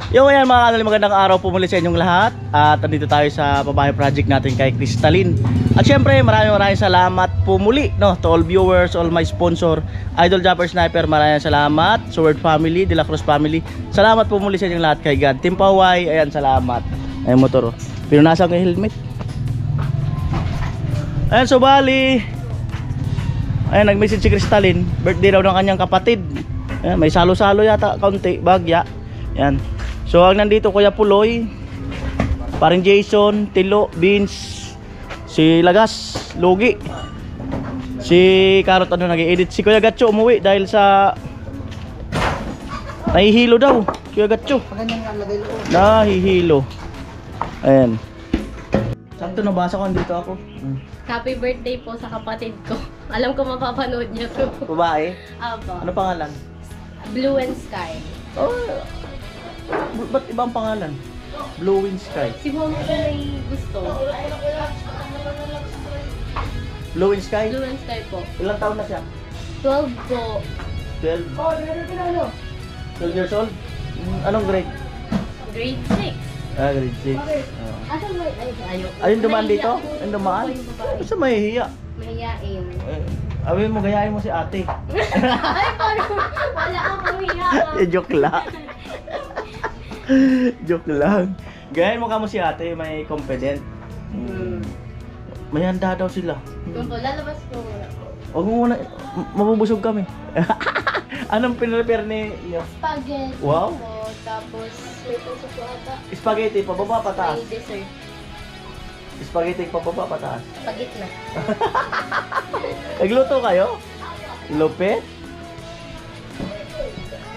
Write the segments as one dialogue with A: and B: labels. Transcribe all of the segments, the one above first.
A: Yung yan mga kanali, magandang araw po muli sa inyong lahat. At nandito tayo sa pabahay project natin kay Crystalline. At syempre maraming salamat po muli, no, to all viewers, all my sponsor, Idol Jumper Sniper, maraming salamat. Sword Family, De La Cruz Family, salamat po muli sa inyong lahat. Kay God, Team Paway, ayan, salamat. Ayan motor, pinunasan ko yung helmet. Ayan, so bali, ayan, nag-message si Crystalline, birthday daw ng kanyang kapatid. Ayan, may salo-salo yata, kaunti, bagya. Ayan. So ang nandito Kuya Puloy, paring Jason, Tilo, Vince, si Lagas, Lugi, si Karot, ano, nag-edit. Si Kuya Gatcho umuwi dahil sa nahihilo daw. Kuya Gatcho nahihilo. Ayan. Sakto nabasa ko, andito ako.
B: Happy birthday po sa kapatid ko. Alam ko mapapanood niya to.
A: Babae?
B: Apo.
A: Ano pangalan?
B: Blue and Sky.
A: Oh, ba't ibang pangalan? Blue Wind Sky.
B: Si Mama ko may gusto.
A: Blue Wind Sky?
B: Blue and Sky po.
A: Ilang taon na siya?
B: 12 po.
A: 12? 12 years old? Anong grade?
B: Grade 6.
A: Ah, grade 6.
B: Asan mo? Ay, ayaw.
A: Ayun dumaan
B: Nahiya
A: dito?
B: ako.
A: Ayun dumaan?
B: Ako yung babae.
A: Basta mahihiya.
B: Mahiyain.
A: Awin mo, gayahin mo si ate.
B: Ay, parang wala akong hiya.
A: Joke lang. Joke lang. Gayahin mo ka mo si ate, may confident. May handa daw sila.
B: Kung po, lalabas po muna po.
A: Huwag mo muna, mabubusog kami. Anong pinrepair niyo?
B: Spaghetti
A: Wow.
B: po. Tapos, ito po ata.
A: Spaghetti, pababa, pataas.
B: May dessert.
A: Spaghetti, pababa, pataas.
B: Pagit na.
A: Nagluto kayo? Lupit?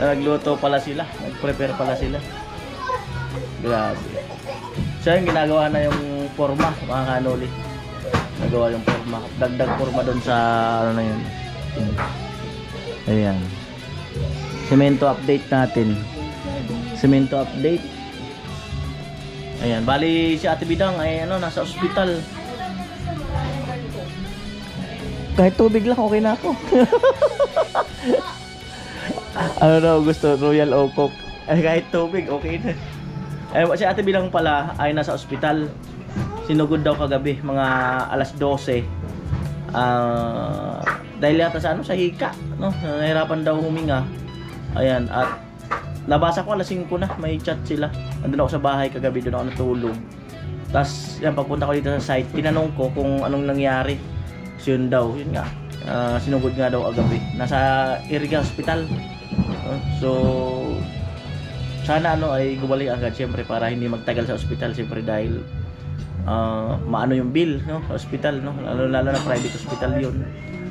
A: Nagluto pala sila. Nag-prepare pala sila. Grabe. Siya yung ginagawa na yung forma, mga kanoli. Nagawa yung forma. Dagdag forma doon sa ano na yun. Ayan. Semento update natin. Semento update. Ayan, bali si Ate Bidang ay ano, nasa ospital. Kahit tubig lang, okay na ako. Ano daw gusto? Royal Oak. Kahit tubig, okay na. Si Ate Bidang pala ay nasa ospital. Sinugod daw kagabi, mga alas 12. Dahil yata sa ano, sa hika, no? Nahirapan daw huminga. Ayan, at nabasa ko alas 5 na, may chat sila. Nandun ako sa bahay kagabi, doon ako natulog. Tapos, yan, pagpunta ko dito sa site, tinanong ko kung anong nangyari. So, yun daw, yun nga. Sinugod nga daw agabi. Nasa Iriga Hospital. So, sana ano ay gumali agad, syempre, para hindi magtagal sa ospital, syempre, dahil maano yung bill, no, sa ospital, no, lalo na private hospital yun.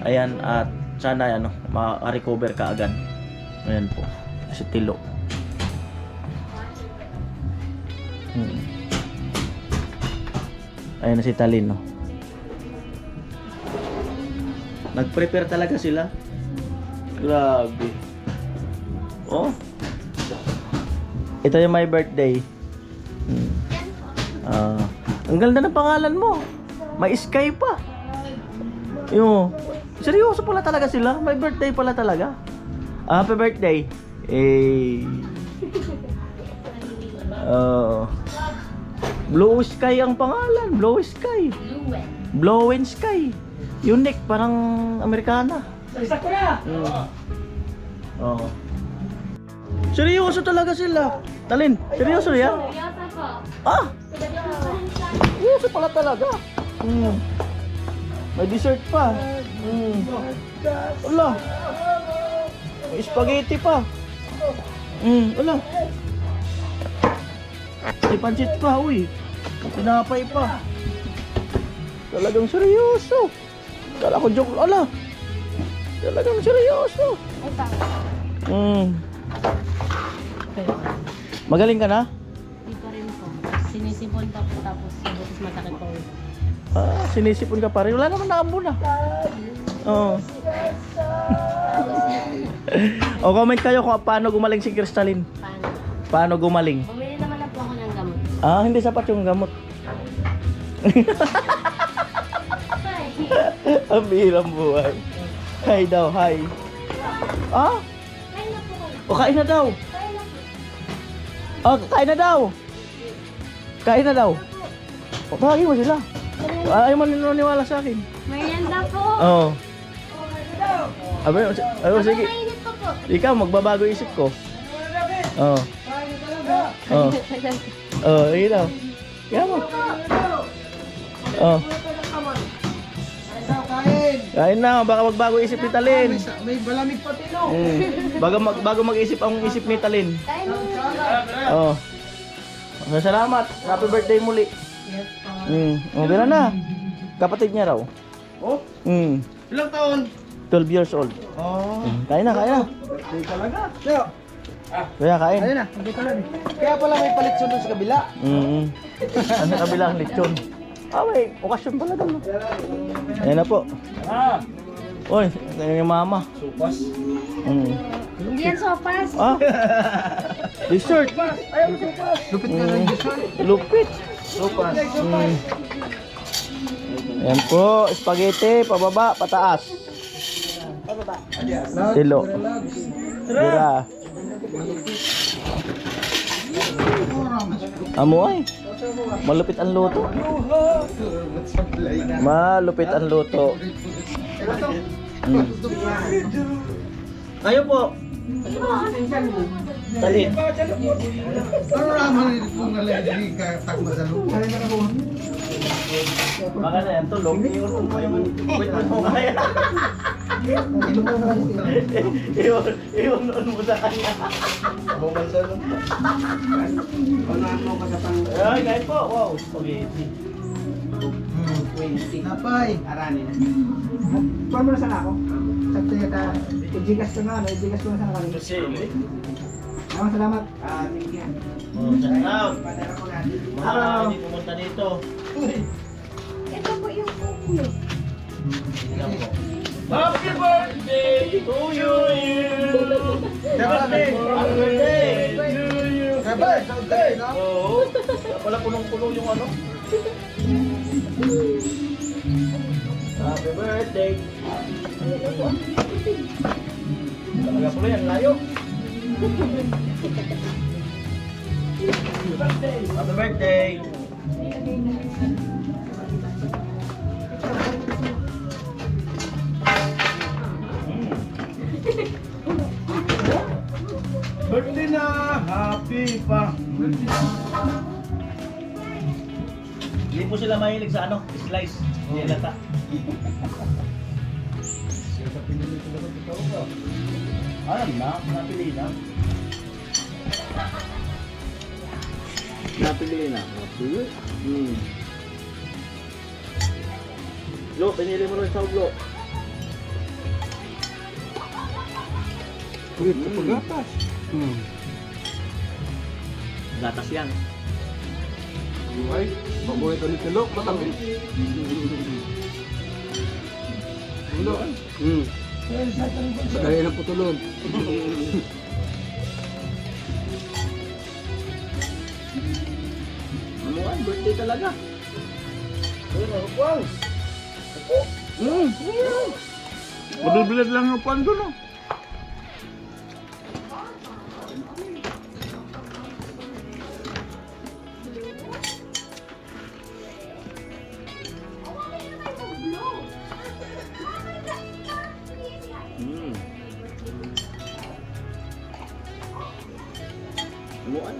A: Ayan, at sana ano, ma-recover ka agad. Ayan po, si Tilo. Ayan na si Talin, no. Nag-prepare talaga sila. Grabe. Oh. Ito yung my birthday. Ang ganda ng pangalan mo. May Sky pa. Yo, seryoso pala talaga sila. My birthday pala talaga. Happy birthday. Blue Sky ang pangalan. Blue Sky. Blue and Sky. Unique, parang Amerikana. Isa ko na. Oh. Seryoso talaga sila. Talin, seryoso yan?
B: Seryoso po.
A: Ah! Seryoso pala talaga. May dessert pa. Wala. May spaghetti pa. Wala. May pancit pa, uy. Tinapay pa. Talagang seryoso. Kala ko joke. Ala. Talagang seryoso. Magaling ka na?
B: Di pa rin po. Sinisipon pa po tapos masakit po.
A: Sinisipon ka pa rin. Wala naman naambo na. Oo. O comment kayo kung paano gumaling si Crystalline.
B: Paano?
A: Paano gumaling?
B: Bumili naman na po ako ng gamot.
A: Hindi sapat yung gamot. Ang bihirang buhay. Hi daw, hi.
B: Kain na po kayo.
A: O kain na daw.
B: Kain na po.
A: Oh, kain na daw. Kain na daw. O, tawagin mo sila. Ayaw mo niniwala sa akin.
B: Merienda po.
A: Oo. Sige.
B: Mainit pa po.
A: Ikaw, magbabago isip ko. Oo. Oo. Oo, sige daw. Kaya mo. Oo. Kain na, baka magbago isip ni Talin.
C: May balamig pati no.
A: Bago mag-isip ang isip ni Talin.
B: Kain mo.
A: Oo. Salamat. Happy birthday muli. Okay na. Kapatid niya raw.
C: Oh,
A: Mm.
C: ilang taon?
A: 12 years old.
C: Oh,
A: Kain na, kain na.
C: birthday talaga. Leo,
A: Kuya, kain.
C: ayun na, hindi ka lang. Kaya pala may palitson doon sa kabila.
A: Ano kabila ang lechon? May okasyon pala doon. Ayan na po. Uy, ito yung mama.
C: Supas.
B: Hindi yan sopas.
A: Dessert.
C: Lupit ka ng dessert.
A: Lupit.
C: Supas.
A: Ayan po, spaghetti, pababa, pataas. Tilo. Tira. Amo ay. Malupit ang luto. Malupit ang luto. Kayo po. Talin.
C: Ano naman kung alay ka takbo sa lupa?
A: Baka na yan, tulog. Wait mo kaya. Iwan mo sa kanya.
C: Bukal sa lupa.
A: Ay, kahit po. Wow, spaghetti. 20.
C: Napay.
D: Arani na.
C: Paano mo na sana ako? Sakto yata. I-gigas ko na. I-gigas ko na sana kanina.
A: Kasi,
C: Salamat.
D: Thank you.
A: shout out.
D: Padala ko natin.
A: Mahal hindi pumunta dito.
B: Ito po yung kukulo.
A: Tingnan po. Happy birthday to you!
C: Happy
A: birthday to you!
C: Happy birthday!
A: Oo. Kaya pala punong-puno yung ano. Happy birthday! Talaga pala yan, layo. Happy birthday!
C: Birthday na! Happy pa!
A: Hindi po sila mahilig sa ano, slice. Hindi lata. Alam na, napili na. Napili na. Lo, pinili mo rin sa uglo.
C: Ulit sa pagatas.
A: Gatas yan.
C: Ay, paborito ni Tilok, matamis. Ulo. Sagay na putulon.
A: Ano nga, birthday talaga.
C: Ayun, ano pang?
A: Madubilad lang yung pan doon, oh. Amuan.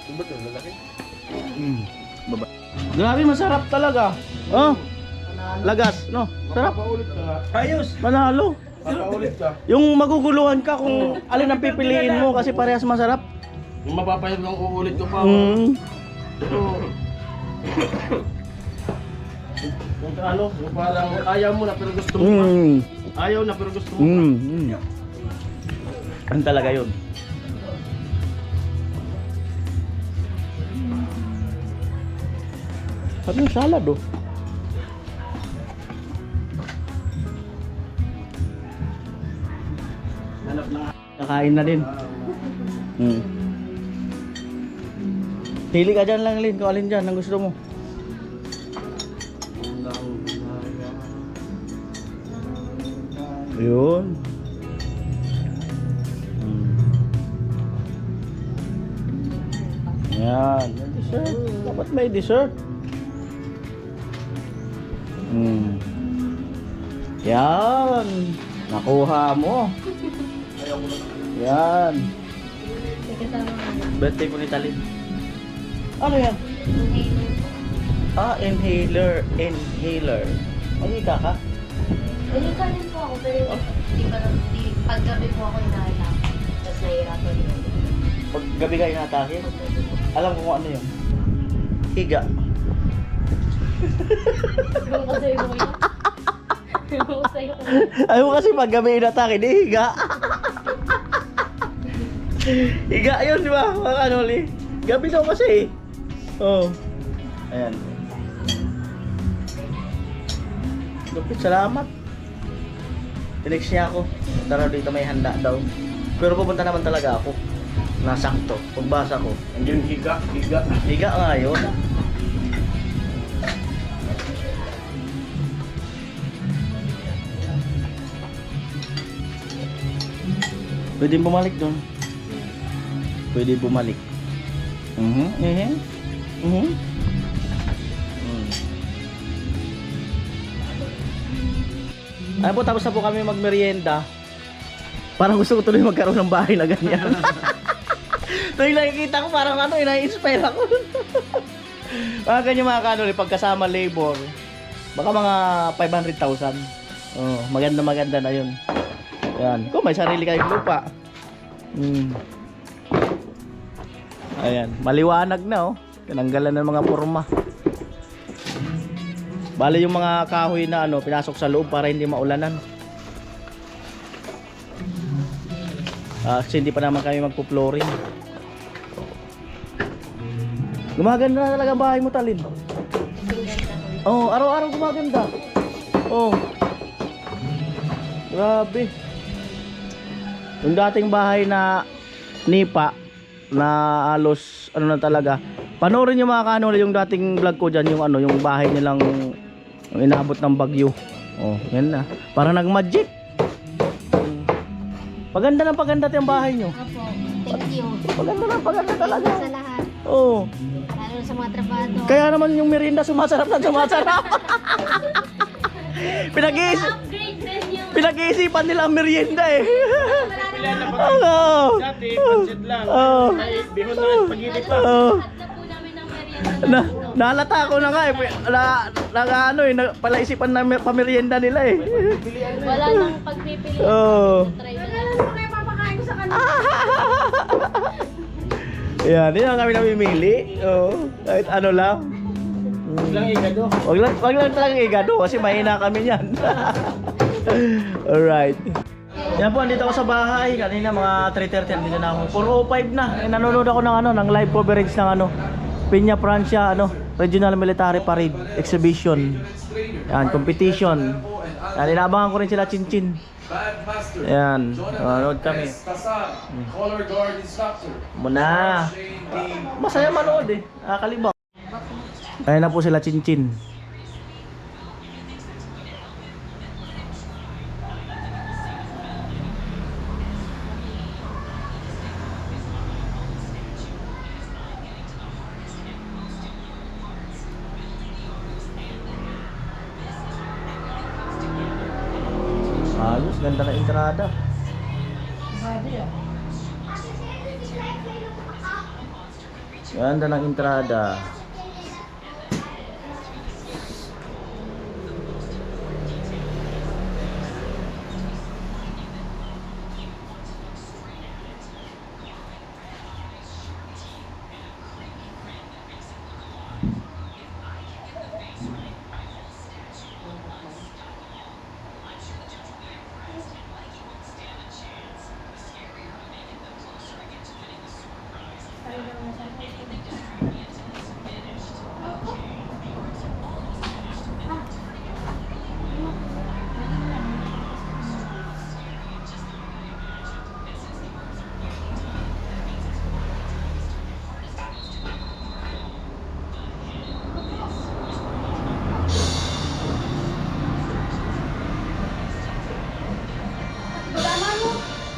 C: Ba't yung lalaki?
A: Grabe, masarap talaga. Oh. Lagas, no? Sarap.
C: Papaulit ka.
A: Ayos. Manalo.
C: Papaulit ka.
A: Yung maguguluhan ka kung alin ang pipiliin mo kasi parehas masarap.
C: Kung mapapayag lang uulit ko pa. Kung ano, yung parang ayaw mo na pero gusto mo pa. Ayaw na pero gusto mo pa.
A: Ano talaga yun? Sabi yung salad, oh.
C: Hanap na.
A: Kakain na din. Pili ka dyan lang, Lin, kung alin dyan ang gusto mo. Yun. Yan. May dessert. Dapat may dessert. Yan. Nakuha mo. Yan.
B: May kasama kami.
A: Birthday po ni Talin. Ano yan?
B: Inhaler.
A: Ah, inhaler. Inhaler. Mahika ka?
B: Ganyan ka rin po ako, pero paggabi po ako inahalak. Tapos nahihirapan yun.
A: Pag gabi ka inatake? Alam ko kung ano yun. Higa.
B: Yung ko sa'yo ko yun. Yung ko sa'yo ko.
A: Ayaw mo kasi pag gabi inatake, di higa. Higa yun, di ba? Mga ano, li. Gabi daw kasi. Oh. Ayan. Lupit, salamat. Tinext niya ako. Tara dito may handa daw. Pero pupunta naman talaga ako. Nasakto. Pagbasa ko.
D: Andiyan higa.
A: Higa nga yun. Pwede bumalik doon. Pwede bumalik. Ay po, tapos na po kami magmerienda. Parang gusto ko tuloy magkaroon ng bahay na ganyan. Tuwing nakikita ko parang ano, ina-inspire ako. Mga ganyan mga kanuli, pagkasama labor, baka mga 500,000. Oh, maganda na yun. Yan. Kung may sarili kayong lupa. Ayan, maliwanag na oh. Tinanggalan ng mga porma. Bale yung mga kahoy na ano, pinasok sa loob para hindi maulanan. Kasi hindi pa naman kami magpo-flooring. Gumaganda na talaga bahay mo, Talin. Oh, araw-araw gumaganda. Oh. Grabe. Yung dating bahay na nipa na halos ano na talaga. Panoorin niyo mga kanol yung dating vlog ko diyan, yung ano, yung bahay nilang yung inabot ng bagyo. Oh, yan na. Para nag-magic. Paganda ng paganda 'yung bahay niyo.
B: Opo, thank you.
A: Paganda talaga.
B: Sa lahat.
A: Oh.
B: Lalo sa mga trabaho.
A: Kaya naman yung merienda sumasarap na sumasarap.
B: Upgrade din yung
A: Pinag-iisipan nila ang merienda eh.
D: Pila na ba?
A: Ano?
D: Dati, pancit lang.
A: Oh.
D: May bihon na spaghetti pa.
A: Oh.
B: lahat na po namin ng merienda.
A: Nalata ko na nga eh. Ano eh, palaisipan na pamerienda nila eh.
B: Wala nang pagpipili.
A: Oh.
B: Try na lang. Kaya papakain ko sa kanila.
A: Yan, hindi na kami namimili. Oh, kahit ano lang.
D: Lang igado.
A: Wag lang talaga igado kasi mahina kami niyan. Alright. Yan po, andito ako sa bahay. Kanina mga 3:30 andito na ako. 4:05 na. Nanonood ako ng ano, ng live coverage ng ano, Peña Francia, ano, Regional Military Parade Exhibition. Yan, competition. Yan, inaabangan ko rin sila Chinchin. Yan, nanonood kami.
D: Color guard instructor.
A: Muna. Masaya manood eh. Nakakalibang. Ayan na po sila Chinchin. Ayos, ganda na entrada. Ganda ng entrada.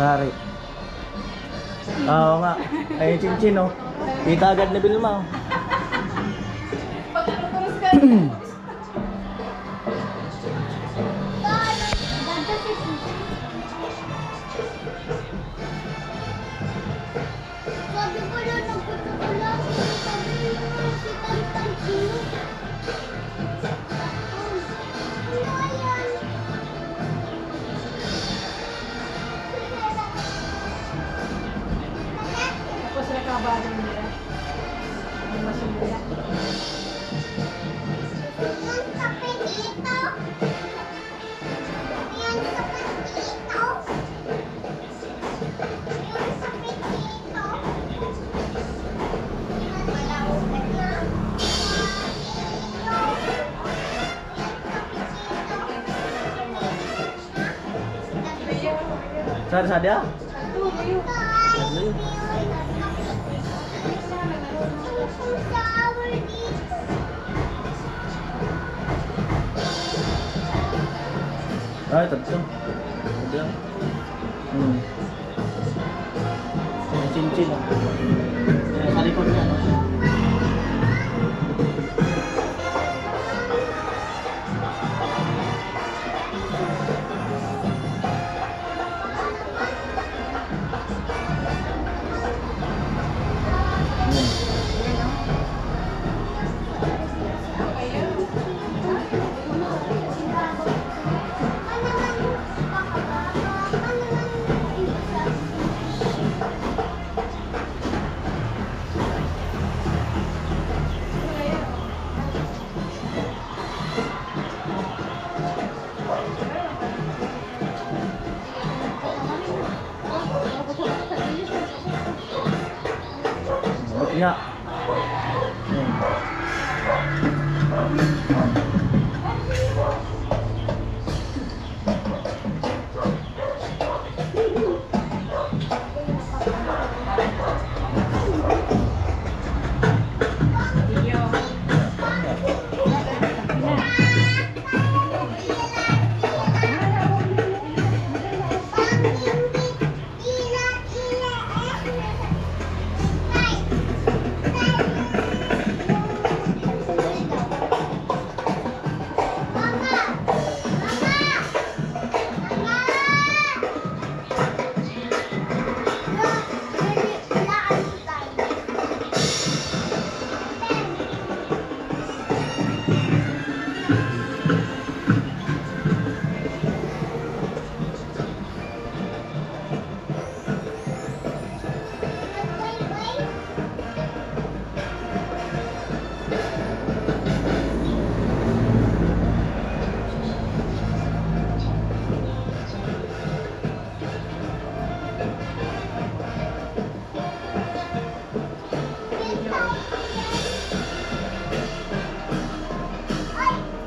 A: Sari. Oo nga. Ay, chinchin, oh. Kita agad ni Vilma, oh.
B: Sabi ko lang, nagpapala. Sabi mo, si Tantan Gino. Ano yan?
C: Tapos nakabado nila. Ang masimula.
B: Yan sa pinito. Yan sa pinito. Yan sa pinito. Malawag na.
A: Sari sadia? Ay, tatlo. Sadia. May chinchin, oh. Sa likod niya, no? Buti nga.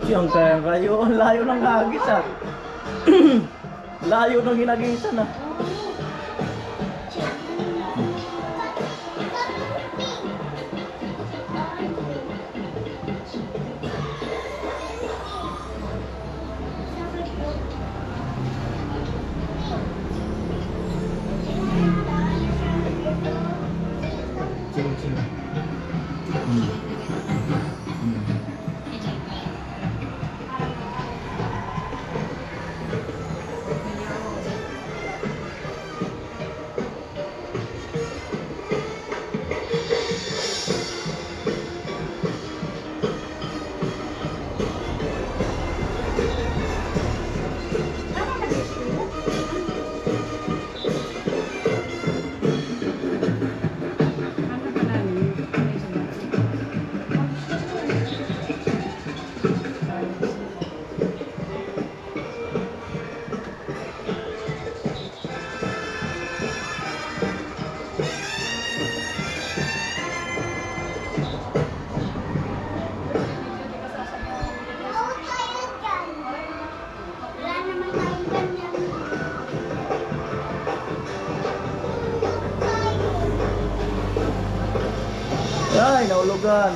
A: Siyang kaya kayo, ang layo ng hagis, ah. Layo ng hinagisan, ah. Ay, naulugan.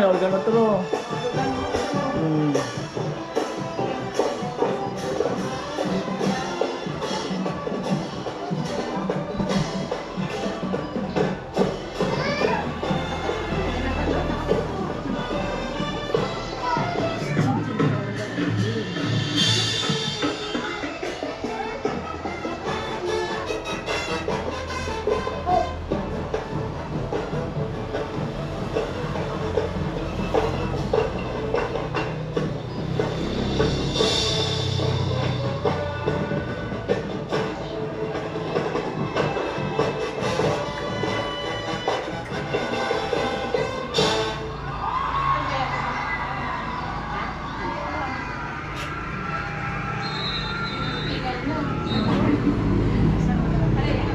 A: organotro. Hmm.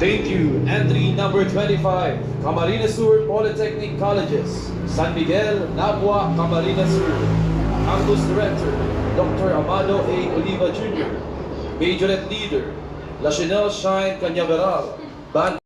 E: Thank you. Entry number 25, Camarines Sur Polytechnic Colleges, San Miguel, Nabua, Camarines Sur. Campus Director, Dr. Amado A. Oliva Jr. Majorette Leader, La Chanel Shine Cañaveral. Band